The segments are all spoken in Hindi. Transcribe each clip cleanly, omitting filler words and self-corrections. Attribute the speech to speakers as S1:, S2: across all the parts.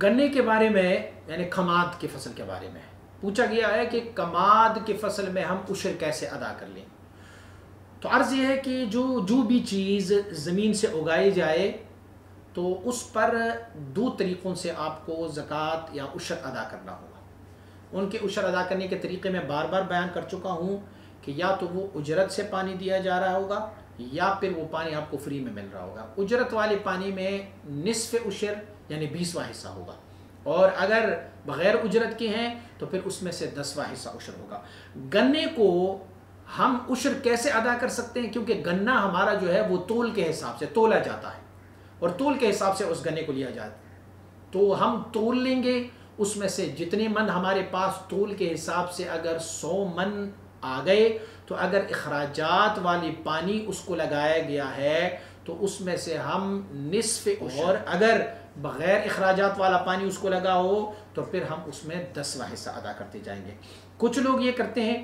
S1: गन्ने के बारे में यानी कमाद की फसल के बारे में पूछा गया है कि कमाद की फसल में हम उशर कैसे अदा कर लें। तो अर्ज़ यह है कि जो भी चीज़ ज़मीन से उगाई जाए तो उस पर दो तरीक़ों से आपको ज़कात या उशर अदा करना होगा। उनके उशर अदा करने के तरीक़े मैं बार बार बयान कर चुका हूँ कि या तो वो उजरत से पानी दिया जा रहा होगा या फिर वो पानी आपको फ्री में मिल रहा होगा। उजरत वाले पानी में निस्फ़ उशर यानी 20वां हिस्सा होगा, और अगर बग़ैर उजरत के हैं तो फिर उसमें से 10वां हिस्सा उशर होगा। गन्ने को हम उशर कैसे अदा कर सकते हैं, क्योंकि गन्ना हमारा जो है वो तोल के हिसाब से तोला जाता है और तोल के हिसाब से उस गन्ने को लिया जाता है। तो हम तोल लेंगे, उसमें से जितने मन हमारे पास तोल के हिसाब से अगर 100 मन आ गए तो अगर अखराजात वाली पानी उसको लगाया गया है तो उसमें से हम निस्फ़, और अगर बग़ैर अखराजात वाला पानी उसको लगा हो तो फिर हम उसमें 10वां हिस्सा अदा करते जाएंगे। कुछ लोग ये करते हैं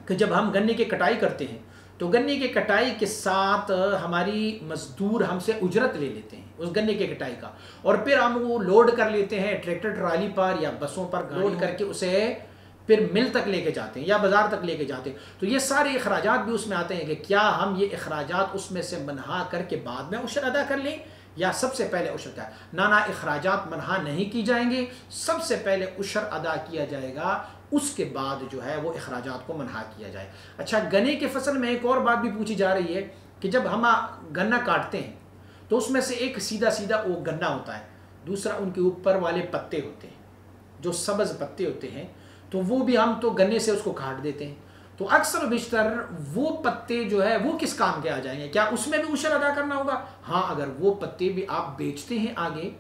S1: कि जब हम गन्ने की कटाई करते हैं तो गन्ने की कटाई के साथ हमारी मज़दूर हमसे उजरत ले लेते हैं उस गन्ने की कटाई का, और फिर हम वो लोड कर लेते हैं ट्रैक्टर ट्राली पर या बसों पर लोड करके उसे फिर मिल तक लेके जाते हैं या बाज़ार तक लेके जाते हैं। तो ये सारे अखराजात भी उसमें आते हैं कि क्या हम ये अखराजात उसमें से मनहा करके बाद में उशर अदा कर लें या सबसे पहले उशर का नाना अखराजात मनहा नहीं की जाएंगे, सबसे पहले उशर अदा किया जाएगा, उसके बाद जो है वो अखराजात को मनहा किया जाए। अच्छा, गन्ने की फसल में एक और बात भी पूछी जा रही है कि जब हम गन्ना काटते हैं तो उसमें से एक सीधा सीधा वो गन्ना होता है, दूसरा उनके ऊपर वाले पत्ते होते हैं जो सब्ज़ पत्ते होते हैं, तो वो भी हम तो गन्ने से उसको काट देते हैं। तो अक्सर बेशतर वो पत्ते जो है वो किस काम के आ जाएंगे, क्या उसमें भी उशर अदा करना होगा? हाँ, अगर वो पत्ते भी आप बेचते हैं आगे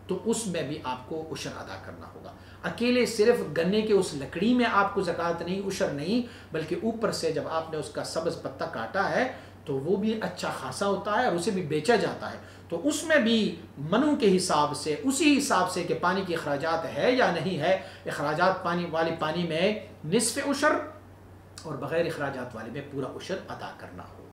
S1: तो उसमें भी आपको उशर अदा करना होगा। अकेले सिर्फ गन्ने के उस लकड़ी में आपको ज़कात नहीं, उशर नहीं, बल्कि ऊपर से जब आपने उसका सब्ज़ पत्ता काटा है तो वो भी अच्छा खासा होता है और उसे भी बेचा जाता है, तो उसमें भी मनों के हिसाब से उसी हिसाब से कि पानी की अखराजात है या नहीं है, अखराजात पानी में निस्फ़ उशर और बग़ैर अखराजात वाले में पूरा उशर अदा करना हो।